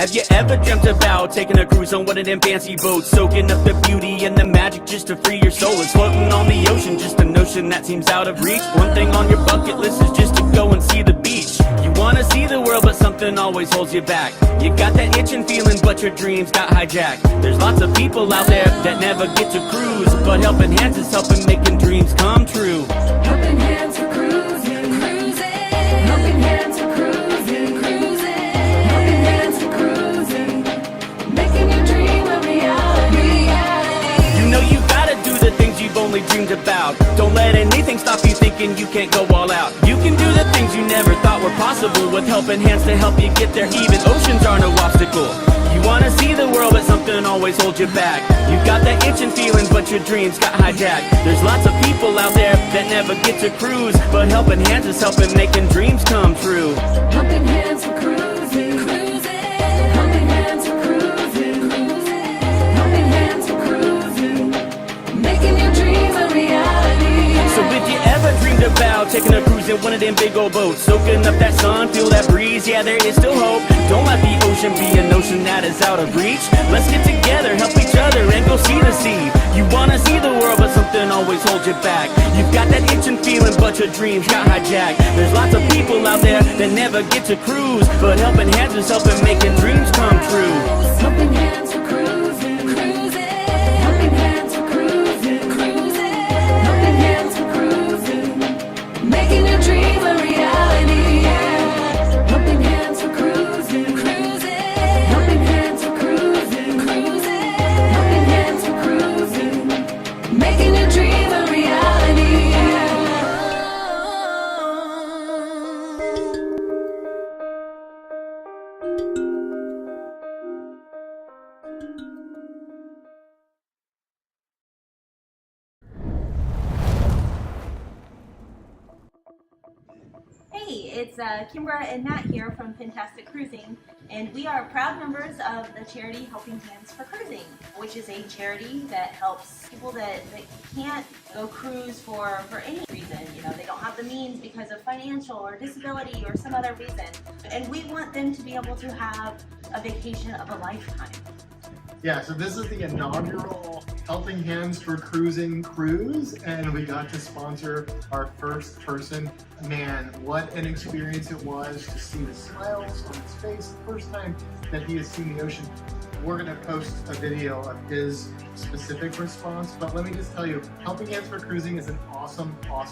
Have you ever dreamt about taking a cruise on one of them fancy boats, soaking up the beauty and the magic just to free your soul? It's floating on the ocean, just a notion that seems out of reach. One thing on your bucket list is just to go and see the beach. You wanna see the world, but something always holds you back. You got that itching feeling, but your dreams got hijacked. There's lots of people out there that never get to cruise, but Helping Hands is helping making dreams come true. Helping Hands for cruising, cruising. Helping Hands for cruising, cruising. Helping Hands for cruising, making your dream a reality. You know you gotta do the things you've only dreamed about. Don't let anything stop you thinking you can't go all out. You can do the things you never thought were possible with Helping Hands to help you get there. Even oceans are no obstacle. You wanna see the world, but something always holds you back. You got that itching feeling, but your dreams got hijacked. There's lots of people out there that never get to cruise, but Helping Hands is helping making dreams come true. Helping Hands for cruising, cruising. Helping Hands for cruising, cruising. Helping Hands for cruising, making your dream a reality. So if you ever dreamed about taking a cruise in one of them big old boats, soaking up that sun, feel that breeze, yeah, there is still hope. Don't let the ocean be an ocean that is out of reach. Let's get together, help each other, and go see the sea. You wanna see the world, but something always holds you back. You've got that itching feeling, but your dreams got hijacked. There's lots of people out there that never get to cruise, but Helping Hands is helping making dreams come true. Helping Hands for cruising, cruising. Helping Hands for cruising, cruising. Helping Hands for cruising, making your dream a reality. Helping Hands for cruising, cruising. Helping Hands for cruising, cruising. Helping Hands for cruising, making your dream a reality. Hey, it's Kimbra and Matt here from Fantastic Cruising, and we are proud members of the charity Helping Hands for Cruising, which is a charity that helps people that can't go cruise for any reason. You know, they don't have the means because of financial or disability or some other reason, and we want them to be able to have a vacation of a lifetime. Yeah, so this is the inaugural Helping Hands for Cruising cruise, and we got to sponsor our first person. Man, what an experience it was to see the smiles on his face the first time that he has seen the ocean. We're going to post a video of his specific response, but let me just tell you, Helping Hands for Cruising is an awesome, I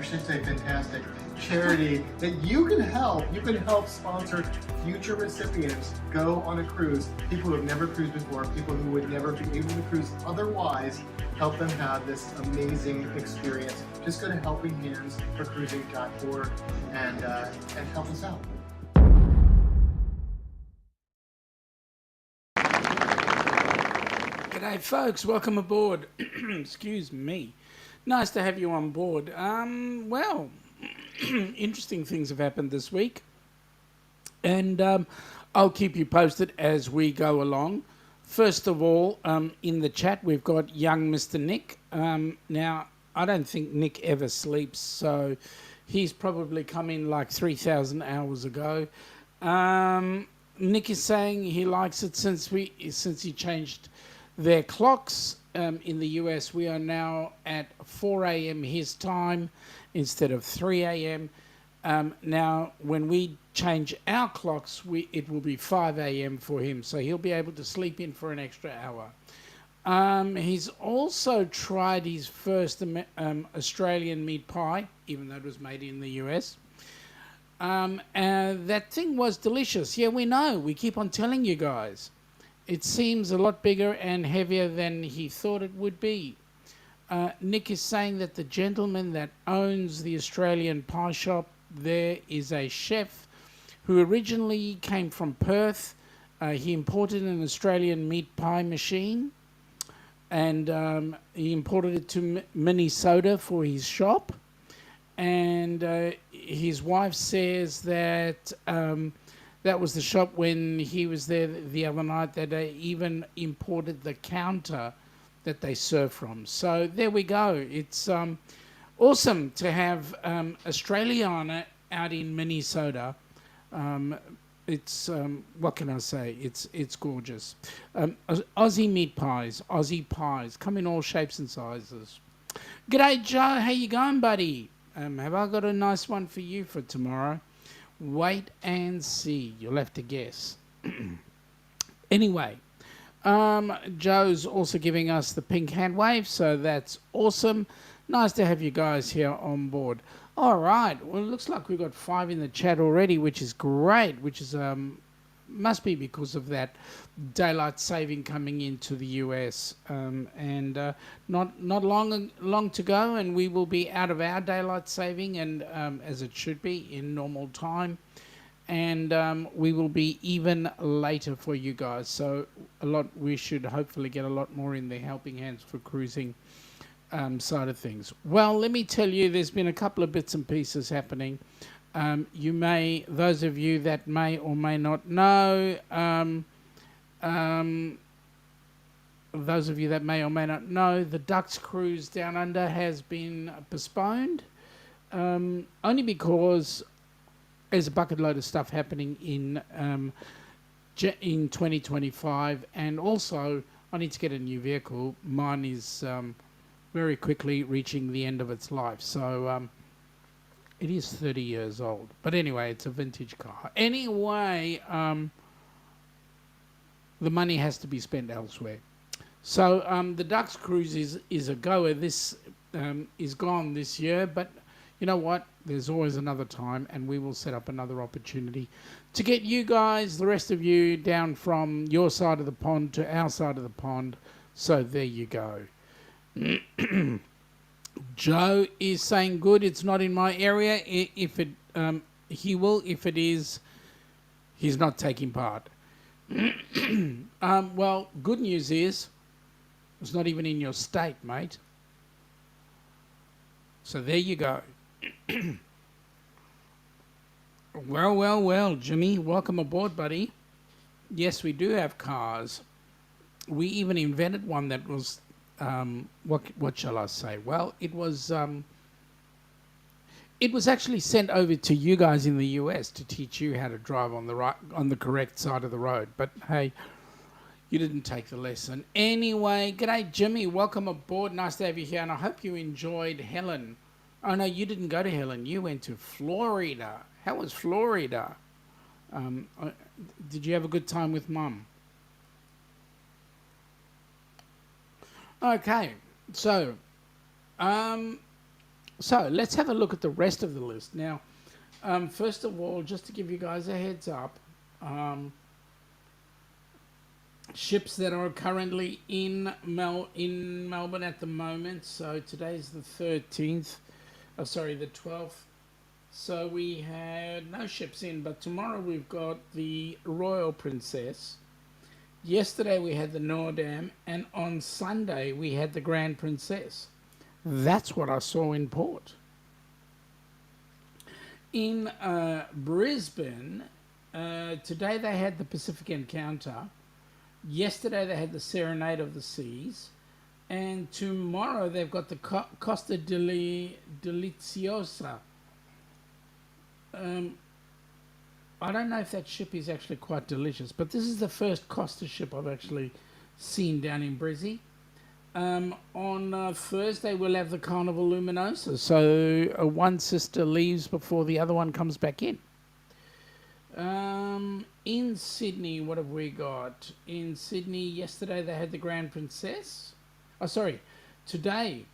should say fantastic charity that you can help sponsor future recipients go on a cruise. People who have never cruised before, people who would never be able to cruise otherwise, help them have this amazing experience. Just go to helpinghandsforcruising.org and help us out. G'day folks, welcome aboard. Excuse me. Nice to have you on board. Well, interesting things have happened this week, and I'll keep you posted as we go along. First of all, in the chat we've got young Mr. Nick. Now, I don't think Nick ever sleeps, so he's probably come in like 3,000 hours ago. Nick is saying he likes it since he changed their clocks. In the US, we are now at 4 a.m. his time instead of 3 a.m. Now, when we change our clocks, it will be 5 a.m. for him, so he'll be able to sleep in for an extra hour. He's also tried his first Australian meat pie, even though it was made in the US. That thing was delicious. Yeah, we know. We keep on telling you guys. It seems a lot bigger and heavier than he thought it would be. Nick is saying that the gentleman that owns the Australian pie shop there is a chef who originally came from Perth. He imported an Australian meat pie machine, and he imported it to Minnesota for his shop. And his wife says that that was the shop when he was there the other night, that they even imported the counter that they serve from. So there we go. It's awesome to have Australiana out in Minnesota. it's what can I say? It's gorgeous. Aussie meat pies, Aussie pies, come in all shapes and sizes. G'day Joe, how you going, buddy? Have I got a nice one for you for tomorrow? Wait and see. You'll have to guess. Anyway, Joe's also giving us the pink hand wave, so that's awesome. Nice to have you guys here on board. All right. Well, it looks like we've got 5 in the chat already, which is great. Which is must be because of that daylight saving coming into the US, and not long to go, and we will be out of our daylight saving, and as it should be in normal time, and we will be even later for you guys. So we should hopefully get a lot more in the helping hands for cruising side of things. Well, let me tell you, there's been a couple of bits and pieces happening. Those of you that may or may not know, the Ducks cruise down under has been postponed, only because there's a bucket load of stuff happening in 2025, and also I need to get a new vehicle. Mine is very quickly reaching the end of its life, so it is 30 years old. But anyway, it's a vintage car. Anyway, the money has to be spent elsewhere. So the Ducks cruise is a goer. This is gone this year, but you know what? There's always another time, and we will set up another opportunity to get you guys, the rest of you, down from your side of the pond to our side of the pond. So there you go. Joe is saying good. It's not in my area. If it, he will. If it is, he's not taking part. Well, good news is it's not even in your state, mate. So there you go. Well, Jimmy, welcome aboard, buddy. Yes, we do have cars. We even invented one that was. What shall I say? Well, it was actually sent over to you guys in the US to teach you how to drive on the correct side of the road. But hey, you didn't take the lesson. Anyway, g'day Jimmy, welcome aboard. Nice to have you here, and I hope you enjoyed Helen. Oh no, you didn't go to Helen. You went to Florida. How was Florida? Did you have a good time with Mum? Okay, so let's have a look at the rest of the list. Now, first of all, just to give you guys a heads up, ships that are currently in Melbourne at the moment. So today's the 13th, the 12th. So we had no ships in, but tomorrow we've got the Royal Princess. Yesterday we had the Nordam, and on Sunday we had the Grand Princess. That's what I saw in port. In Brisbane, today they had the Pacific Encounter. Yesterday they had the Serenade of the Seas. And tomorrow they've got the Costa Deliciosa. I don't know if that ship is actually quite delicious, but this is the first Costa ship I've actually seen down in Brizzy. On Thursday, we'll have the Carnival Luminosa. So one sister leaves before the other one comes back in. In Sydney, what have we got? In Sydney, yesterday they had the Grand Princess. Today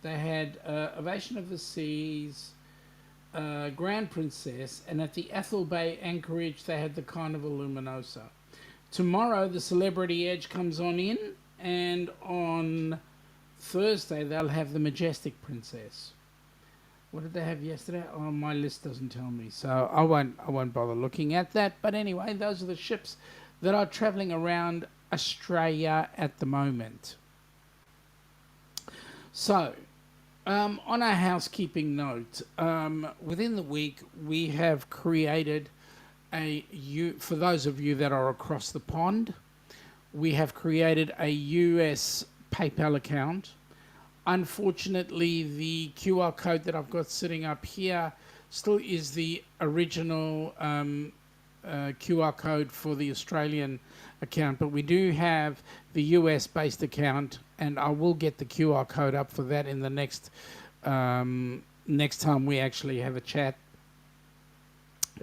they had Ovation of the Seas, Grand Princess, and at the Athol Bay Anchorage they had the Carnival Luminosa. Tomorrow the Celebrity Edge comes on in, and on Thursday they'll have the Majestic Princess. What did they have yesterday? Oh, my list doesn't tell me, so I won't bother looking at that. But anyway, those are the ships that are travelling around Australia at the moment. So, on a housekeeping note, within the week we have created for those of you that are across the pond, we have created a US PayPal account. Unfortunately, the QR code that I've got sitting up here still is the original QR code for the Australian account, but we do have the US-based account, and I will get the QR code up for that in the next time we actually have a chat.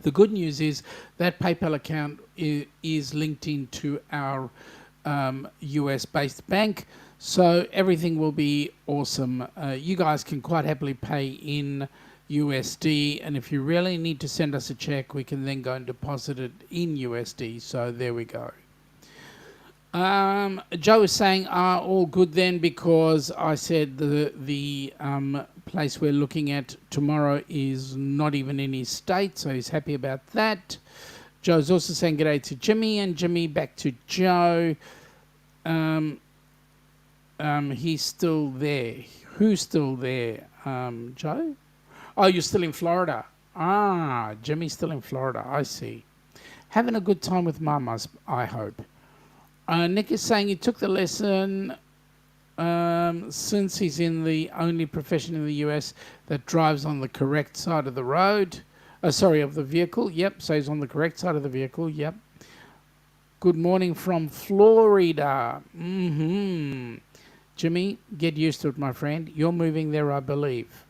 The good news is that PayPal account is linked into our US-based bank, so everything will be awesome. You guys can quite happily pay in USD, and if you really need to send us a check, we can then go and deposit it in USD. So there we go. Joe is saying, all good then, because I said the place we're looking at tomorrow is not even in his state, so he's happy about that. Joe's also saying g'day to Jimmy, and Jimmy back to Joe. He's still there. Who's still there? Joe? Oh, you're still in Florida. Jimmy's still in Florida. I see. Having a good time with mamas, I hope. Nick is saying he took the lesson since he's in the only profession in the US that drives on the correct side of the road. Of the vehicle. Yep, so he's on the correct side of the vehicle. Yep. Good morning from Florida. Jimmy, get used to it, my friend. You're moving there, I believe.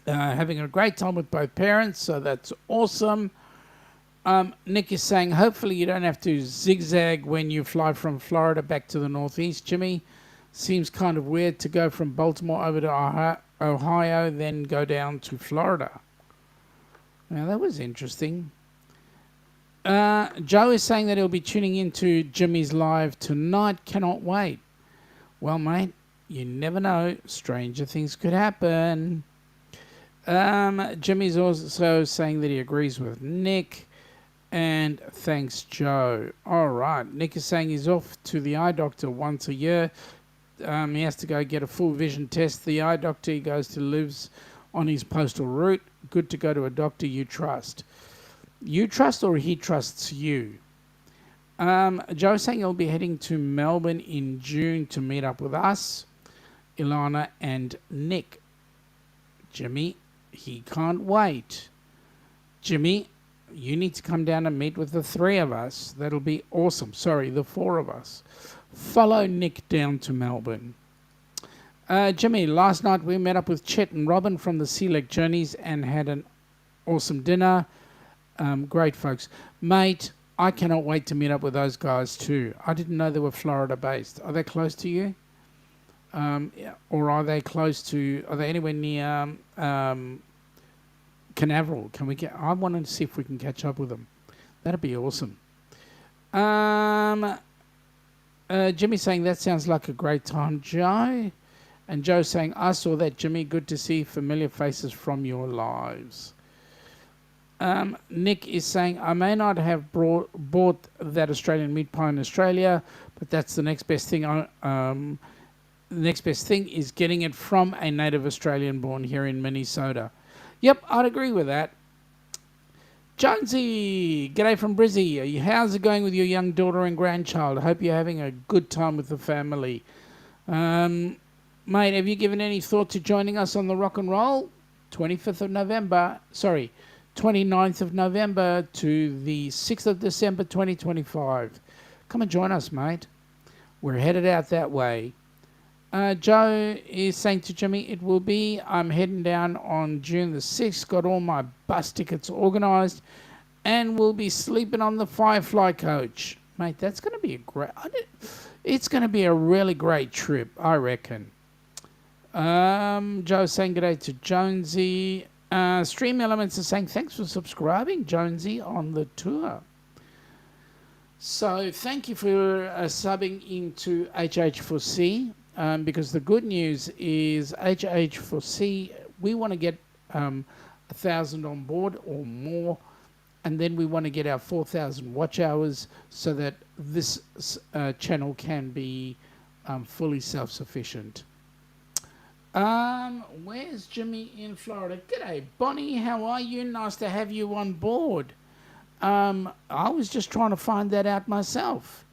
Having a great time with both parents, so that's awesome. Nick is saying, hopefully you don't have to zigzag when you fly from Florida back to the Northeast, Jimmy. Seems kind of weird to go from Baltimore over to Ohio, then go down to Florida. Now, that was interesting. Joe is saying that he'll be tuning into Jimmy's live tonight. Cannot wait. Well, mate, you never know. Stranger things could happen. Jimmy's also saying that he agrees with Nick. And thanks, Joe. All right. Nick is saying he's off to the eye doctor once a year. He has to go get a full vision test. The eye doctor he goes to lives on his postal route. Good to go to a doctor you trust. You trust or he trusts you? Joe is saying he'll be heading to Melbourne in June to meet up with us, Ilana and Nick. Jimmy, he can't wait. Jimmy, you need to come down and meet with the three of us. That'll be awesome. Sorry, the four of us. Follow Nick down to Melbourne. Jimmy, last night we met up with Chet and Robin from the Sea Lake Journeys and had an awesome dinner. Great folks. Mate, I cannot wait to meet up with those guys too. I didn't know they were Florida based. Are they close to you? Or are they anywhere near Canaveral? I want to see if we can catch up with them. That'd be awesome. Jimmy's saying that sounds like a great time, Joe. And Joe saying, I saw that, Jimmy. Good to see familiar faces from your lives. Nick is saying, I may not have bought that Australian meat pie in Australia, but that's the next best thing. The next best thing is getting it from a native Australian born here in Minnesota. Yep, I'd agree with that. Jonesy, g'day from Brizzy. How's it going with your young daughter and grandchild? I hope you're having a good time with the family. Mate, have you given any thought to joining us on the rock and roll? 29th of November to the 6th of December 2025. Come and join us, mate. We're headed out that way. Joe is saying to Jimmy, I'm heading down on June the 6th, got all my bus tickets organised, and we'll be sleeping on the Firefly coach. Mate, that's going to be it's going to be a really great trip, I reckon. Joe's saying good day to Jonesy. Stream Elements is saying, thanks for subscribing, Jonesy, on the tour. So thank you for subbing into HH4C. Because the good news is HH4C, we want to get 1,000 on board or more, and then we want to get our 4,000 watch hours so that this channel can be fully self-sufficient. Where's Jimmy in Florida? G'day, Bonnie. How are you? Nice to have you on board. I was just trying to find that out myself.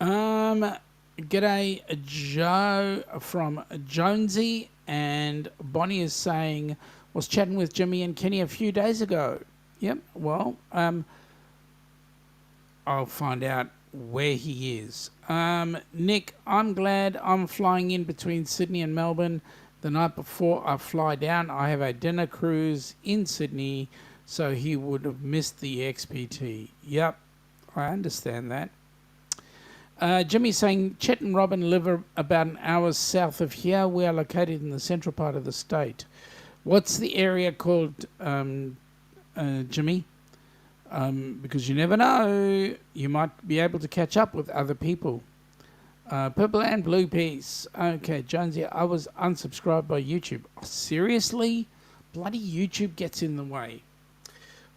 G'day, Joe from Jonesy, and Bonnie is saying Was chatting with Jimmy and Kenny a few days ago. Yep, well, I'll find out where he is. Nick, I'm glad I'm flying in between Sydney and Melbourne. The night before I fly down, I have a dinner cruise in Sydney, so he would have missed the XPT. Yep, I understand that. Jimmy's saying, Chet and Robin live about an hour south of here. We are located in the central part of the state. What's the area called, Jimmy? Because you never know, you might be able to catch up with other people. Purple and blue piece. Okay, Jonesy, I was unsubscribed by YouTube. Oh, seriously? Bloody YouTube gets in the way.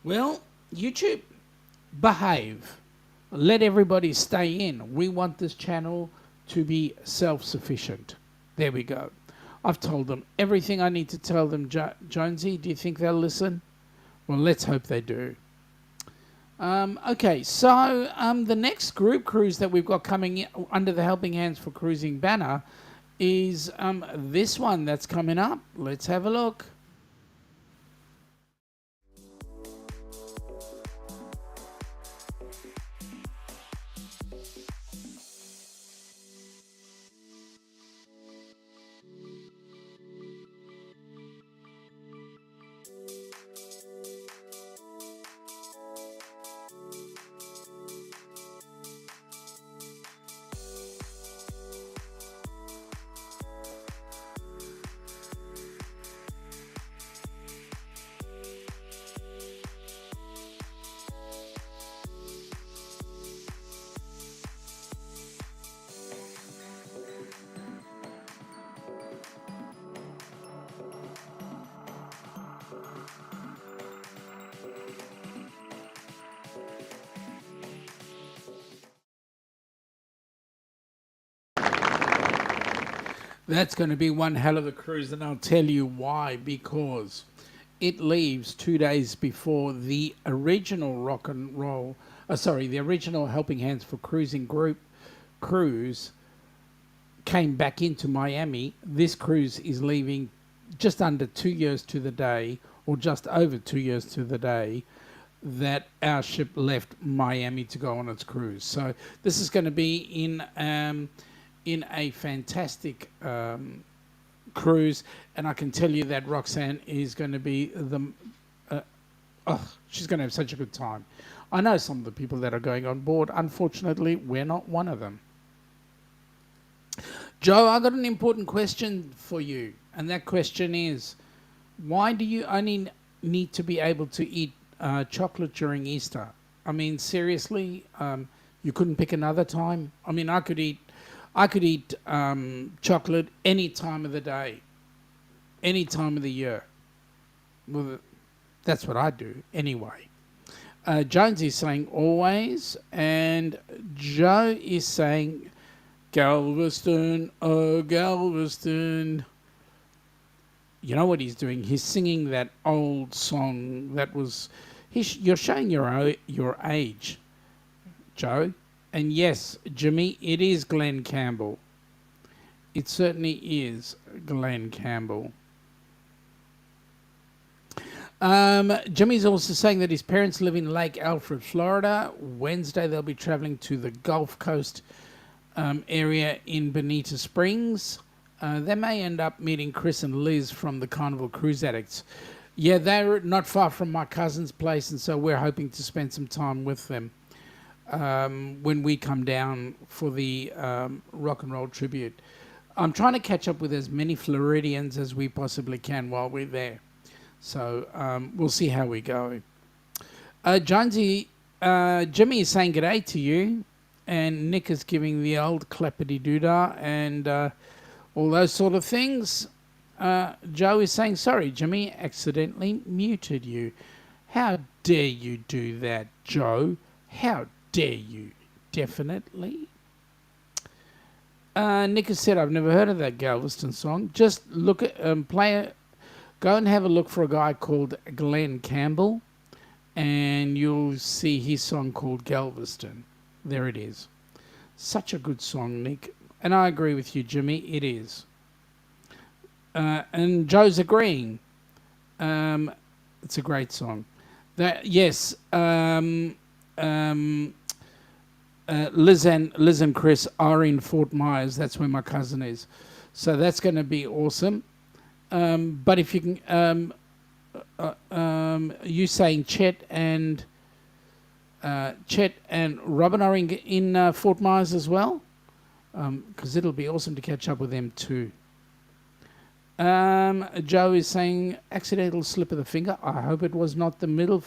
Well, YouTube, behave. Let everybody stay in. We want this channel to be self-sufficient. There we go. I've told them everything I need to tell them. Jonesy, do you think they'll listen? Well, let's hope they do. Okay, so the next group cruise that we've got coming in under the Helping Hands for Cruising banner is this one that's coming up. Let's have a look. That's going to be one hell of a cruise, and I'll tell you why. Because it leaves 2 days before the original the original Helping Hands for Cruising group cruise came back into Miami. This cruise is leaving just under 2 years to the day, or just over 2 years to the day, that our ship left Miami to go on its cruise. So this is going to be in a fantastic cruise, and I can tell you that Roxanne is going to be she's going to have such a good time. I know some of the people that are going on board. Unfortunately, we're not one of them. Joe, I got an important question for you, and that question is, why do you only need to be able to eat chocolate during Easter? I mean, seriously, you couldn't pick another time? I mean, I could eat chocolate any time of the day, any time of the year. Well, that's what I do anyway. Jonesy's saying always, and Joe is saying Galveston, oh Galveston. You know what he's doing? He's singing that old song that was... You're showing your age, Joe. And yes, Jimmy, it is Glenn Campbell. It certainly is Glenn Campbell. Jimmy's also saying that his parents live in Lake Alfred, Florida. Wednesday, they'll be traveling to the Gulf Coast area in Bonita Springs. They may end up meeting Chris and Liz from the Carnival Cruise Addicts. Yeah, they're not far from my cousin's place, and so we're hoping to spend some time with them when we come down for the rock and roll tribute. I'm trying to catch up with as many Floridians as we possibly can while we're there. So we'll see how we go. Jonesy, Jimmy is saying g'day to you, and Nick is giving the old clappity-doodah and all those sort of things. Joe is saying, sorry, Jimmy, accidentally muted you. How dare you do that, Joe? How dare you? Definitely. Nick has said, I've never heard of that Galveston song. Just look at, go and have a look for a guy called Glenn Campbell, and you'll see his song called Galveston. There it is. Such a good song, Nick. And I agree with you, Jimmy, it is. And Joe's agreeing. It's a great song. That yes. Liz and Chris are in Fort Myers. That's where my cousin is, so that's going to be awesome. But if you can, you saying Chet and Robin are in Fort Myers as well, because it'll be awesome to catch up with them too. Joe is saying accidental slip of the finger. I hope it was not the middle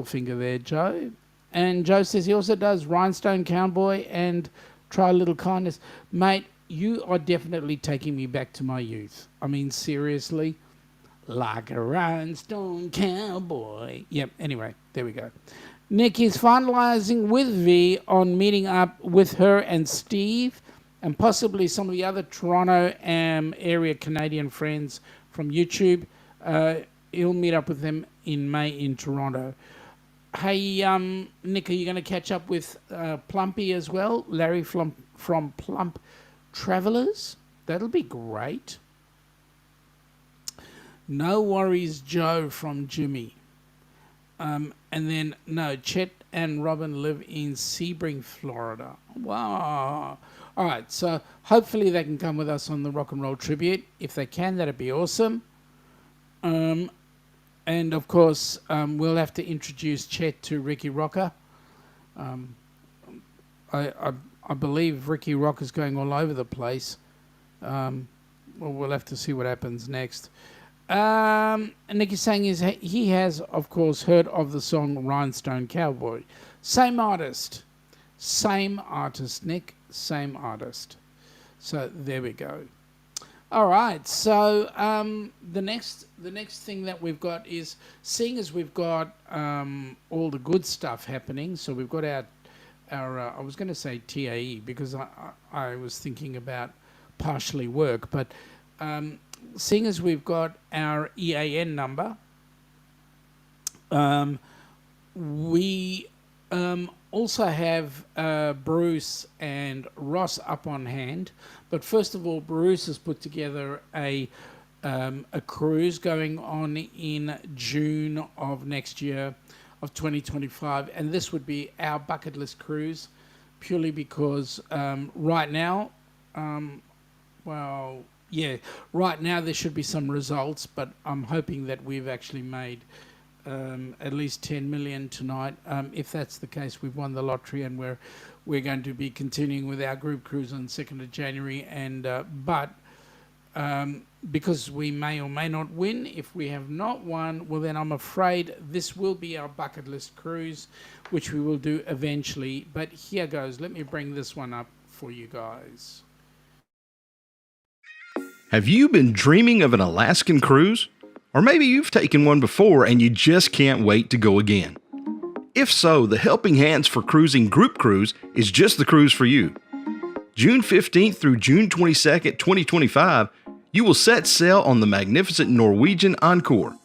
finger there, Joe. And Joe says he also does Rhinestone Cowboy and Try a Little Kindness. Mate, you are definitely taking me back to my youth. I mean, seriously. Like a rhinestone cowboy. Yep, anyway, there we go. Nick is finalising with V on meeting up with her and Steve and possibly some of the other Toronto area Canadian friends from YouTube. He'll meet up with them in May in Toronto. Hey, Nick, are you going to catch up with Plumpy as well? Larry from Plump Travellers? That'll be great. No worries, Joe from Jimmy. And then, no, Chet and Robin live in Sebring, Florida. Wow. All right, so hopefully they can come with us on the Rock and Roll Tribute. If they can, that'd be awesome. And, of course, we'll have to introduce Chet to Ricky Rocker. I believe Ricky Rocker's going all over the place. Well, we'll have to see what happens next. Nicky's saying he has, of course, heard of the song Rhinestone Cowboy. Same artist, Nick. Same artist. So there we go. All right. So the next thing that we've got is, seeing as we've got all the good stuff happening. So we've got our I was going to say TAE because I was thinking about partially work, but seeing as we've got our EAN number, we also have Bruce and Ross up on hand. But first of all, Bruce has put together a cruise going on in June of next year, of 2025, and this would be our bucket list cruise, purely because right now, right now there should be some results, but I'm hoping that we've actually made at least 10 million tonight. If that's the case, we've won the lottery, and we're going to be continuing with our group cruise on 2nd of January. And but because we may or may not win, if we have not won, well then I'm afraid this will be our bucket list cruise, which we will do eventually. But here goes. Let me bring this one up for you guys. Have you been dreaming of an Alaskan cruise? Or maybe you've taken one before and you just can't wait to go again. If so, the Helping Hands for Cruising Group Cruise is just the cruise for you. June 15th through June 22nd, 2025, you will set sail on the magnificent Norwegian Encore.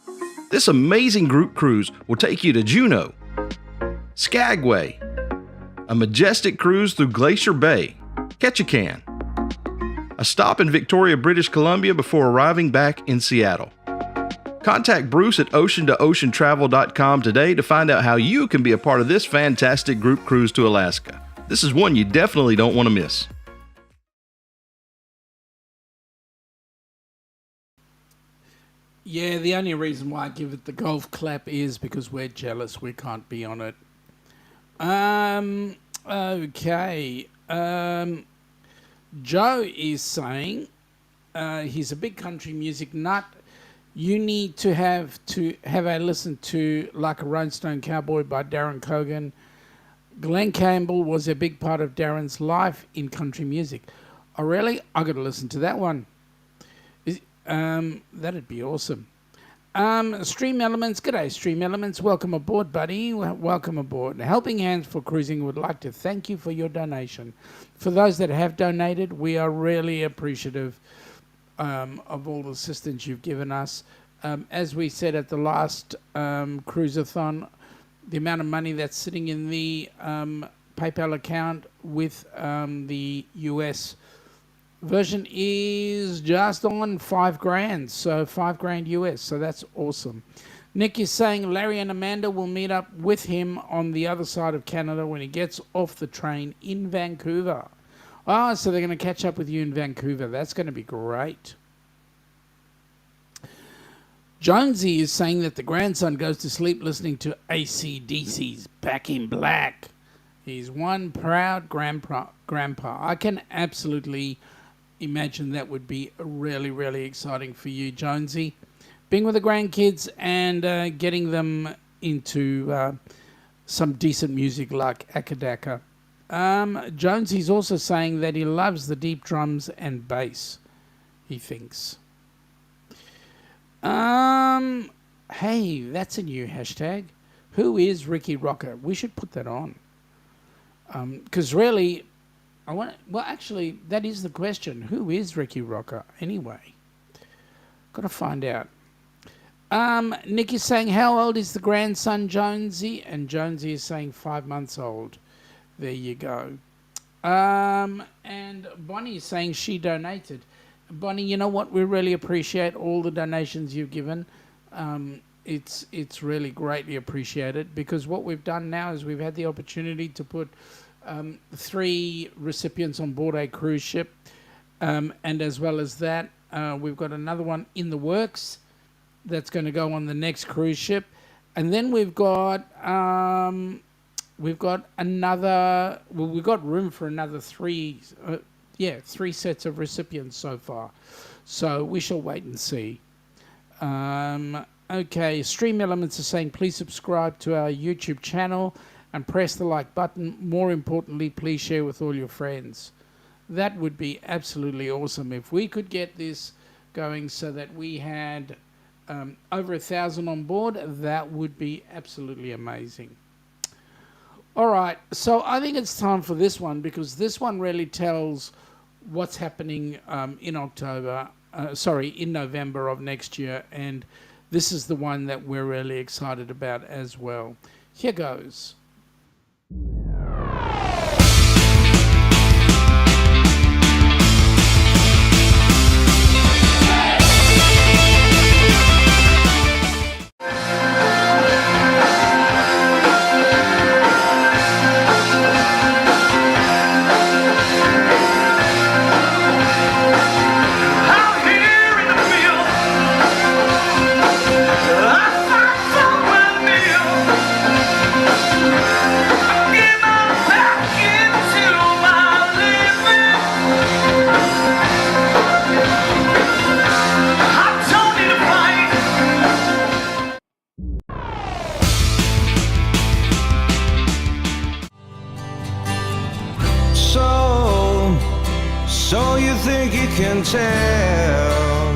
This amazing group cruise will take you to Juneau, Skagway, a majestic cruise through Glacier Bay, Ketchikan, a stop in Victoria, British Columbia before arriving back in Seattle. Contact Bruce at ocean2oceantravel.com today to find out how you can be a part of this fantastic group cruise to Alaska. This is one you definitely don't want to miss. Yeah, the only reason why I give it the golf clap is because we're jealous we can't be on it. Okay. Joe is saying he's a big country music nut. You need to have a listen to Like a Rhinestone Cowboy by Darren Cogan. Glenn Campbell was a big part of Darren's life in country music. Oh, really? I got to listen to that one. That'd be awesome. Stream Elements, g'day Stream Elements, welcome aboard, buddy. Welcome aboard. Helping Hands for Cruising would like to thank you for your donation. For those that have donated, we are really appreciative of all the assistance you've given us. As we said at the last cruiseathon, the amount of money that's sitting in the PayPal account with the US Version is just on $5,000, so $5,000 US, so that's awesome. Nick is saying Larry and Amanda will meet up with him on the other side of Canada when he gets off the train in Vancouver. So they're going to catch up with you in Vancouver. That's going to be great. Jonesy is saying that the grandson goes to sleep listening to AC/DC's Back in Black. He's one proud grandpa. I can absolutely imagine that would be really, really exciting for you, Jonesy. Being with the grandkids and getting them into some decent music like Akadaka. Jonesy's also saying that he loves the deep drums and bass, he thinks. Hey, that's a new hashtag. Who is Ricky Rocker? We should put that on. Because really, actually, that is the question. Who is Ricky Rocker anyway? Got to find out. Nick is saying, how old is the grandson, Jonesy? And Jonesy is saying 5 months old. There you go. And Bonnie is saying she donated. Bonnie, you know what? We really appreciate all the donations you've given. It's really greatly appreciated, because what we've done now is we've had the opportunity to put 3 recipients on board a cruise ship. And as well as that, we've got another one in the works that's going to go on the next cruise ship. And then we've got another, we've got room for another 3 sets of recipients so far. So we shall wait and see. Okay, Stream Elements are saying, please subscribe to our YouTube channel and press the like button. More importantly, please share with all your friends. That would be absolutely awesome if we could get this going so that we had over 1,000 on board. That would be absolutely amazing. All right, so I think it's time for this one, because this one really tells what's happening in November of next year, and this is the one that we're really excited about as well. Here goes. So you think you can tell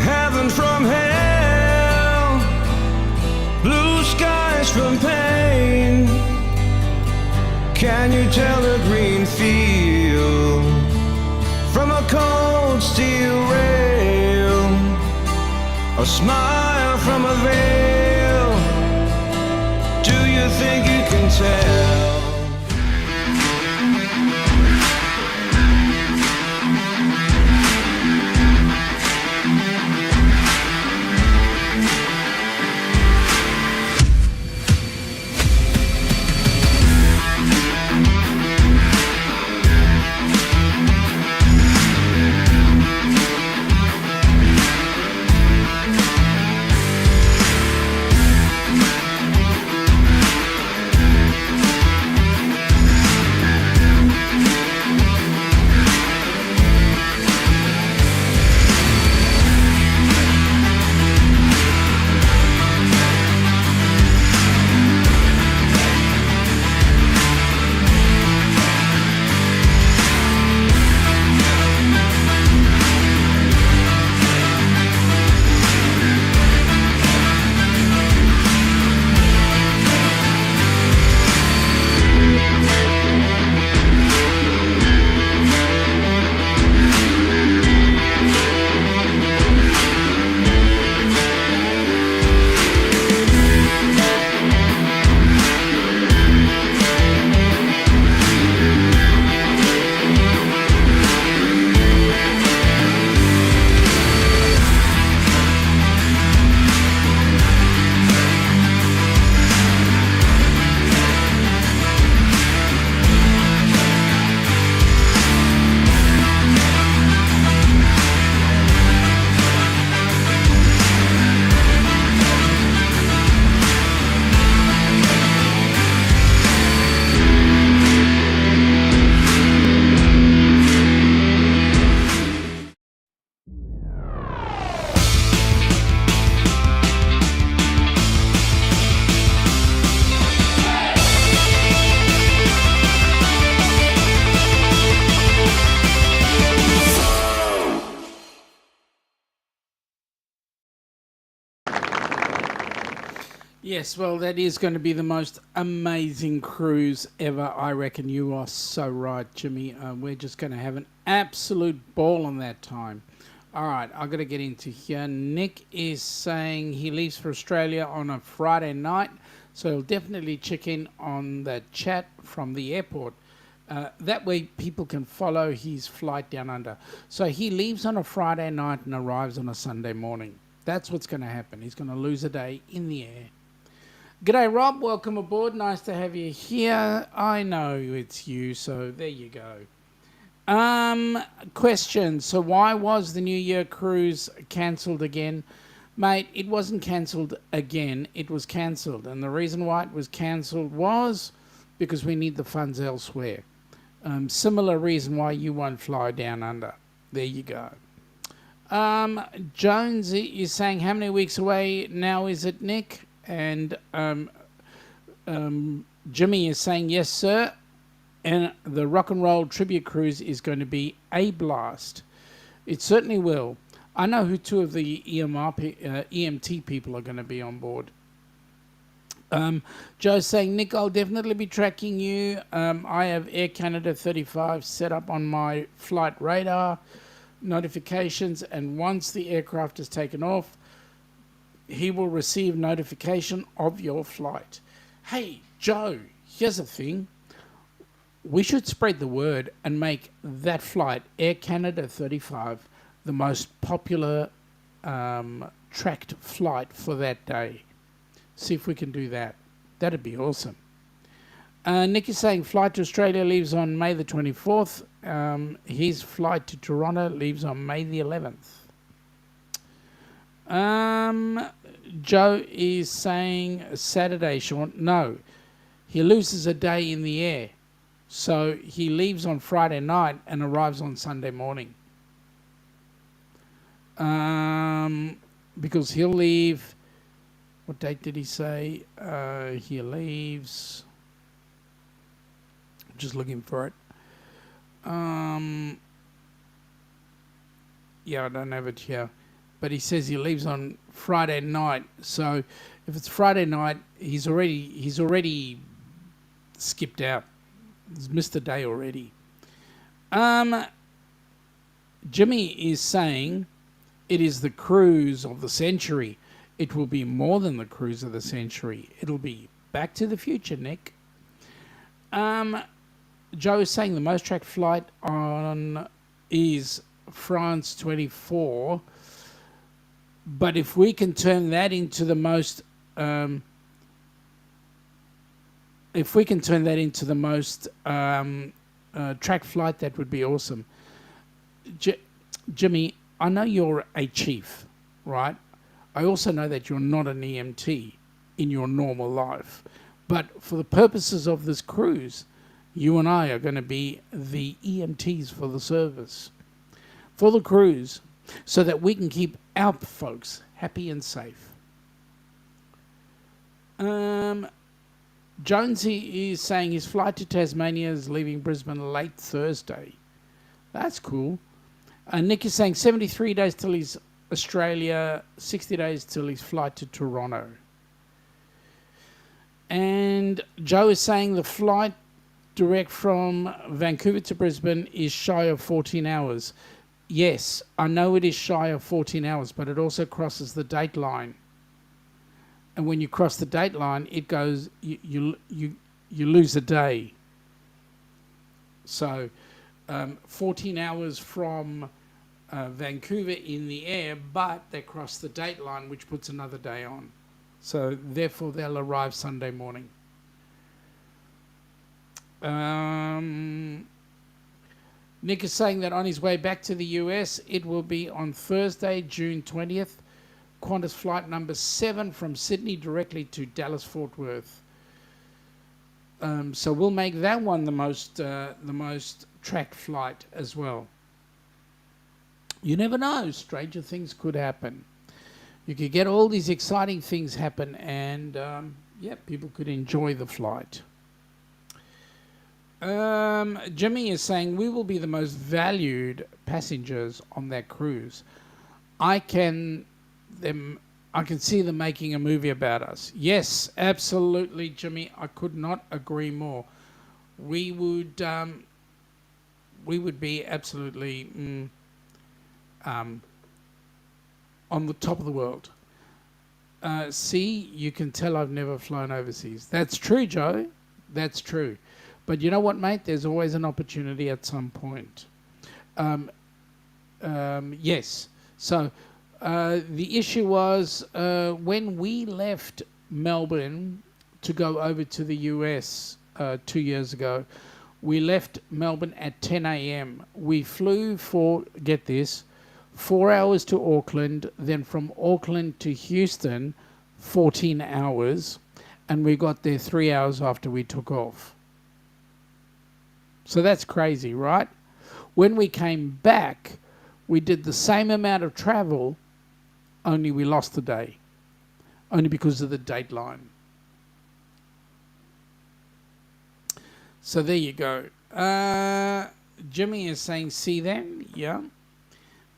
heaven from hell, blue skies from pain? Can you tell a green field from a cold steel rail, a smile from a veil? Do you think you can tell? Yes, well, that is going to be the most amazing cruise ever. I reckon you are so right, Jimmy. We're just going to have an absolute ball on that time. All right, I've got to get into here. Nick is saying he leaves for Australia on a Friday night, so he'll definitely check in on the chat from the airport. That way people can follow his flight down under. So he leaves on a Friday night and arrives on a Sunday morning. That's what's going to happen. He's going to lose a day in the air. G'day, Rob. Welcome aboard. Nice to have you here. I know it's you, so there you go. Question. So why was the New Year cruise cancelled again? Mate, it wasn't cancelled again. It was cancelled. And the reason why it was cancelled was because we need the funds elsewhere. Similar reason why you won't fly down under. There you go. Jones is saying, how many weeks away now is it, Nick? And Jimmy is saying, yes, sir. And the Rock and Roll Tribute Cruise is going to be a blast. It certainly will. I know who two of the EMT people are going to be on board. Joe's saying, Nick, I'll definitely be tracking you. I have Air Canada 35 set up on my flight radar notifications, and once the aircraft is taken off, he will receive notification of your flight. Hey, Joe, here's the thing. We should spread the word and make that flight, Air Canada 35, the most popular tracked flight for that day. See if we can do that. That'd be awesome. Nick is saying flight to Australia leaves on May the 24th. His flight to Toronto leaves on May the 11th. Joe is saying Saturday, Shaun. No, he loses a day in the air. So he leaves on Friday night and arrives on Sunday morning. Because he'll leave... What date did he say? He leaves... I'm just looking for it. Yeah, I don't have it here. But he says he leaves on Friday night. So if it's Friday night, he's already skipped out. He's missed a day already. Jimmy is saying it is the cruise of the century. It will be more than the cruise of the century. It'll be Back to the Future, Nick. Joe is saying the most tracked flight on is France 24. But if we can turn that into the most, track flight, that would be awesome. Jimmy, I know you're a chief, right? I also know that you're not an EMT in your normal life. But for the purposes of this cruise, you and I are going to be the EMTs for the service, for the cruise, so that we can keep our folks happy and safe. Jonesy is saying his flight to Tasmania is leaving Brisbane late Thursday. That's cool. Nick is saying 73 days till he's Australia, 60 days till his flight to Toronto. And Joe is saying the flight direct from Vancouver to Brisbane is shy of 14 hours. Yes, I know it is shy of 14 hours, but it also crosses the date line. And when you cross the date line, it goes, you lose a day. So 14 hours from Vancouver in the air, but they cross the date line, which puts another day on. So therefore, they'll arrive Sunday morning. Nick is saying that on his way back to the US, it will be on Thursday, June 20th. Qantas flight number 7 from Sydney directly to Dallas-Fort Worth. So we'll make that one the most tracked flight as well. You never know, stranger things could happen. You could get all these exciting things happen, and people could enjoy the flight. Jimmy is saying we will be the most valued passengers on that cruise. I can I can see them making a movie about us. Yes, absolutely, Jimmy. I could not agree more. We would be absolutely on the top of the world. See, you can tell I've never flown overseas. That's true, Joe. That's true. But you know what, mate? There's always an opportunity at some point. Yes. So the issue was when we left Melbourne to go over to the US 2 years ago, we left Melbourne at 10 a.m. We flew for, get this, 4 hours to Auckland, then from Auckland to Houston, 14 hours, and we got there 3 hours after we took off. So that's crazy, right? When we came back, we did the same amount of travel, only we lost a day, only because of the dateline. So there you go. Jimmy is saying, see them? Yeah.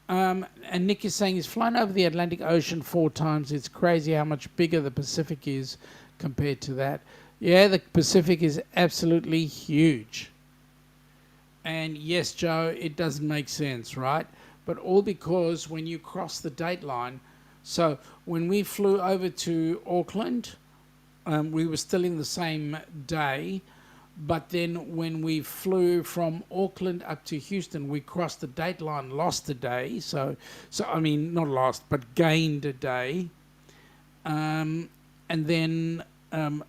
And Nick is saying he's flown over the Atlantic Ocean 4 times. It's crazy how much bigger the Pacific is compared to that. Yeah, the Pacific is absolutely huge. And yes, Joe, it doesn't make sense, right? But all because when you cross the dateline, so when we flew over to Auckland, we were still in the same day. But then when we flew from Auckland up to Houston, we crossed the dateline, lost a day. So I mean, not lost, but gained a day. And then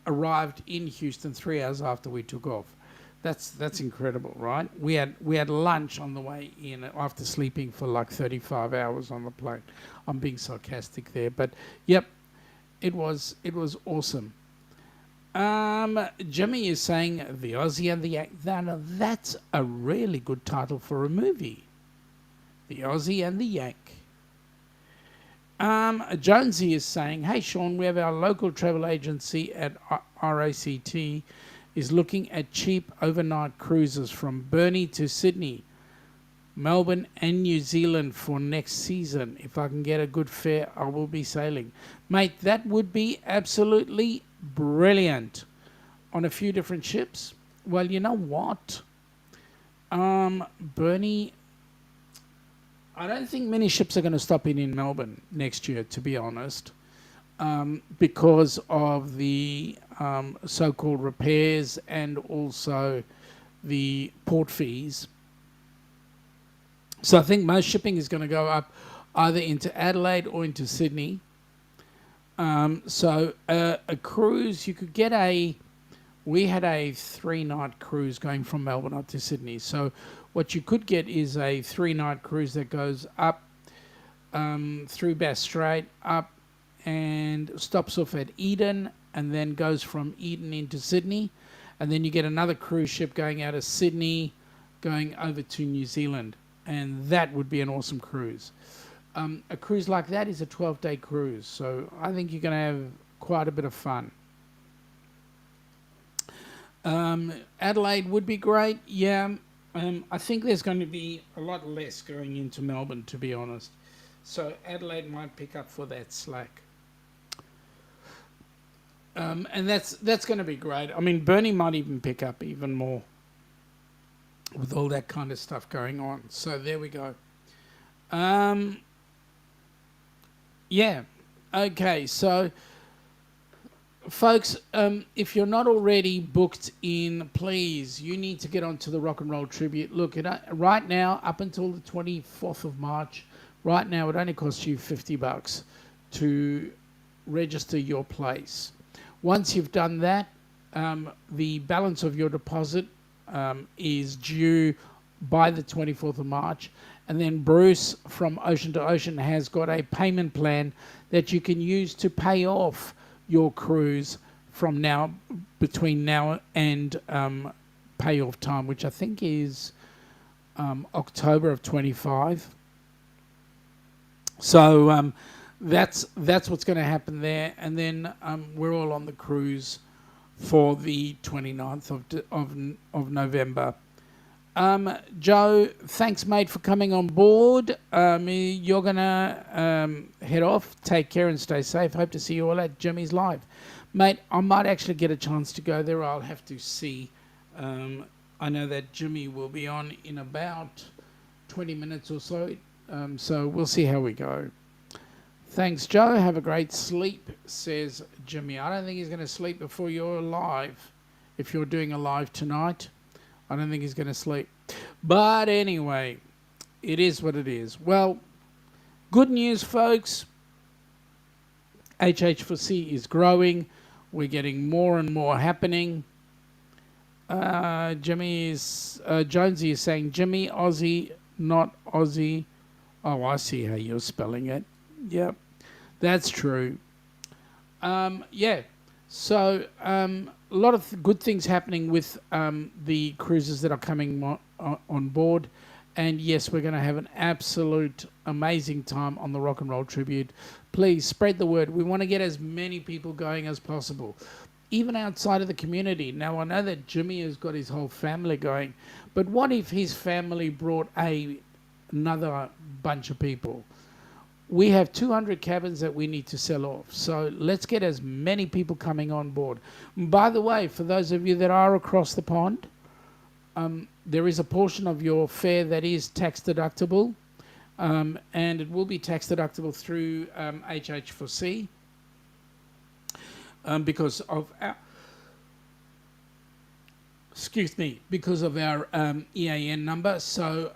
arrived in Houston 3 hours after we took off. That's incredible, right? We had lunch on the way in after sleeping for like 35 hours on the plane. I'm being sarcastic there, but yep, it was awesome. Jimmy is saying The Aussie and the Yank. Now that's a really good title for a movie. The Aussie and the Yank. Jonesy is saying, hey Shaun, we have our local travel agency at RACT is looking at cheap overnight cruises from Burnie to Sydney, Melbourne and New Zealand for next season. If I can get a good fare, I will be sailing. Mate, that would be absolutely brilliant. On a few different ships. Well, you know what? Burnie, I don't think many ships are going to stop in Melbourne next year, to be honest, because of the so-called repairs and also the port fees. So I think most shipping is going to go up either into Adelaide or into Sydney. So a cruise, you could get we had a 3-night cruise going from Melbourne up to Sydney. So what you could get is a 3-night cruise that goes up through Bass Strait, up and stops off at Eden, and then goes from Eden into Sydney. And then you get another cruise ship going out of Sydney, going over to New Zealand. And that would be an awesome cruise. A cruise like that is a 12-day cruise. So I think you're going to have quite a bit of fun. Adelaide would be great. Yeah. I think there's going to be a lot less going into Melbourne, to be honest. So Adelaide might pick up for that slack. And that's going to be great. I mean, Burnie might even pick up even more with all that kind of stuff going on. So there we go. Yeah. Okay, so folks, if you're not already booked in, please, you need to get onto the Rock and Roll Tribute. Look, right now, up until the 24th of March, right now it only costs you $50 to register your place. Once you've done that, the balance of your deposit is due by the 24th of March. And then Bruce from Ocean to Ocean has got a payment plan that you can use to pay off your cruise from now, between now and payoff time, which I think is October of 25. So that's what's going to happen there. And then we're all on the cruise for the 29th of November. Joe, thanks, mate, for coming on board. You're going to head off. Take care and stay safe. Hope to see you all at Jimmy's Live. Mate, I might actually get a chance to go there. I'll have to see. I know that Jimmy will be on in about 20 minutes or so. So we'll see how we go. Thanks, Joe. Have a great sleep, says Jimmy. I don't think he's going to sleep before you're live. If you're doing a live tonight, I don't think he's going to sleep. But anyway, it is what it is. Well, good news, folks. HH4C is growing. We're getting more and more happening. Jonesy is saying, Jimmy, Aussie, not Aussie. Oh, I see how you're spelling it. Yep, that's true. Yeah, so a lot of good things happening with the cruises that are coming on board. And yes, we're going to have an absolute amazing time on the Rock and Roll Tribute. Please spread the word. We want to get as many people going as possible, even outside of the community. Now, I know that Jimmy has got his whole family going, but what if his family brought another bunch of people? We have 200 cabins that we need to sell off. So let's get as many people coming on board. By the way, for those of you that are across the pond, there is a portion of your fare that is tax deductible, and it will be tax deductible through HH4C because of our, because of our EAN number. So,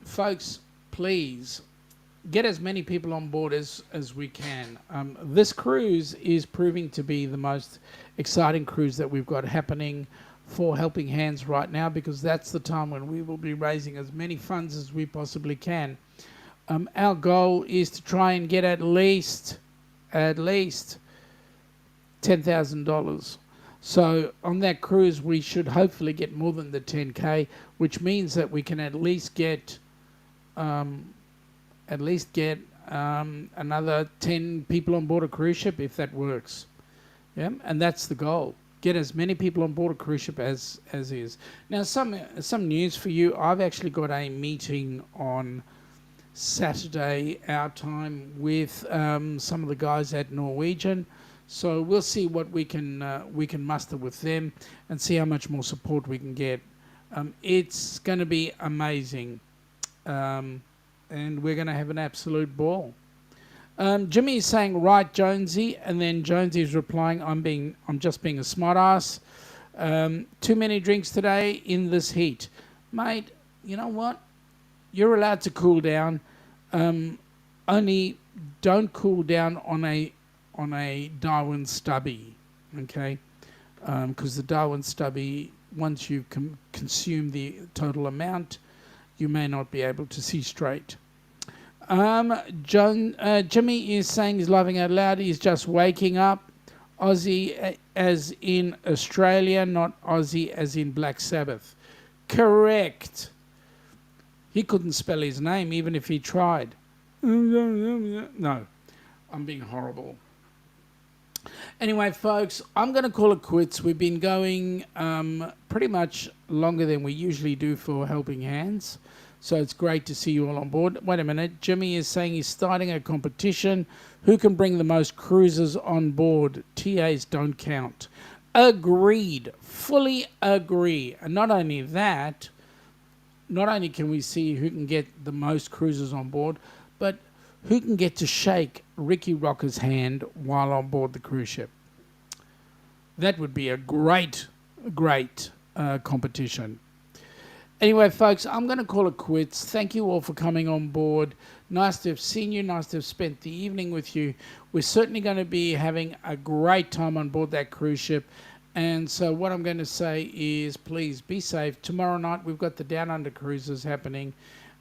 folks, please get as many people on board as we can. This cruise is proving to be the most exciting cruise that we've got happening for Helping Hands right now, because that's the time when we will be raising as many funds as we possibly can. Our goal is to try and get at least $10,000. So on that cruise, we should hopefully get more than the 10K, which means that we can at least get another 10 people on board a cruise ship if that works. Yeah, and that's the goal. Get as many people on board a cruise ship as is. Now, some news for you. I've actually got a meeting on Saturday, our time, with some of the guys at Norwegian. So we'll see what we can muster with them and see how much more support we can get. It's going to be amazing, and we're going to have an absolute ball. Jimmy is saying, right, Jonesy, and then Jonesy is replying, I'm just being a smart ass. Too many drinks today in this heat. Mate, you know what? You're allowed to cool down. Only don't cool down on a Darwin stubby, okay? Because the Darwin stubby, once you consume the total amount, you may not be able to see straight. Jimmy is saying he's laughing out loud. He's just waking up. Aussie as in Australia, not Aussie as in Black Sabbath. Correct. He couldn't spell his name even if he tried. No, I'm being horrible. Anyway, folks, I'm going to call it quits. We've been going pretty much longer than we usually do for Helping Hands. So it's great to see you all on board. Wait a minute. Jimmy is saying he's starting a competition. Who can bring the most cruisers on board? TAs don't count. Agreed. Fully agree. And not only that, not only can we see who can get the most cruisers on board, but who can get to shake Ricky Rocker's hand while on board the cruise ship. That would be a great competition. Anyway, folks, I'm going to call it quits. Thank you all for coming on board. Nice to have seen you. Nice to have spent the evening with you. We're certainly going to be having a great time on board that cruise ship. And so what I'm going to say is please be safe. Tomorrow night we've got the Down Under cruises happening.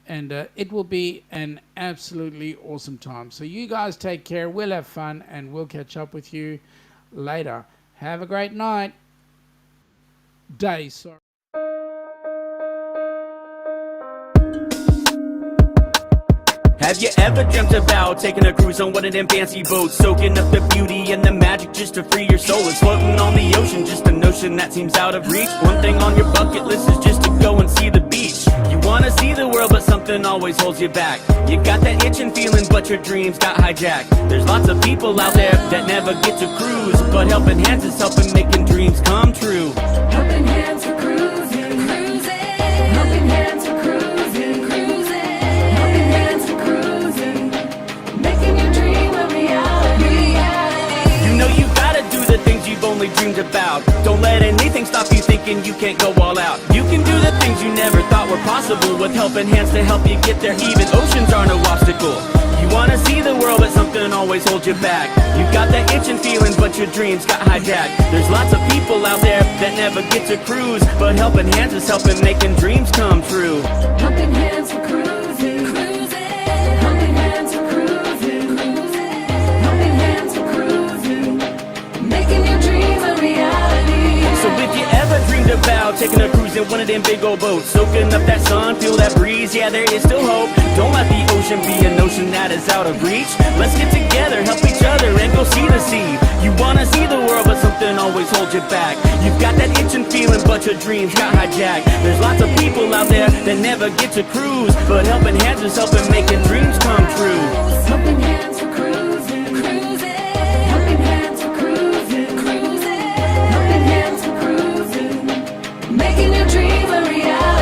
And it will be an absolutely awesome time. So you guys take care. We'll have fun. And we'll catch up with you later. Have a great night. Day, sorry. Have you ever dreamt about taking a cruise on one of them fancy boats, soaking up the beauty and the magic just to free your soul? It's floating on the ocean, just a notion that seems out of reach. One thing on your bucket list is just to go and see the beach. wanna see the world, but something always holds you back. You got that itching feeling, but your dreams got hijacked. There's lots of people out there that never get to cruise, but helping hands is helping making dreams come true. Helping hands for cruising, cruising. Helping hands for cruising, cruising. Helping hands for cruising. Making your dream a reality. You know you gotta do the things you've only dreamed about. Don't let anything stop you thinking you can't go all out. You can do the things you never thought were possible with helping hands to help you get there. Even oceans are no obstacle. You wanna see the world, but something always holds you back. You got that itching feeling, but your dreams got hijacked. There's lots of people out there that never get to cruise, but helping hands is helping making dreams come true. Helping hands for cruising, cruising. Helping hands for cruising, cruising. Helping hands for cruising. Making your dreams a reality. So if you ever dreamed about taking a cruise in one of them big old boats, soaking up that sun, feel that breeze, yeah, there is still hope. Don't let the ocean be an ocean that is out of reach. Let's get together, help each other, and go see the sea. You wanna see the world, but something always holds you back. You've got that itching feeling, but your dreams got hijacked. There's lots of people out there that never get to cruise, but helping hands is helping making dreams come true. Helping hands for cruising, cruising. Helping hands for cruising, cruising. Helping hands for cruising. Making your dream a reality.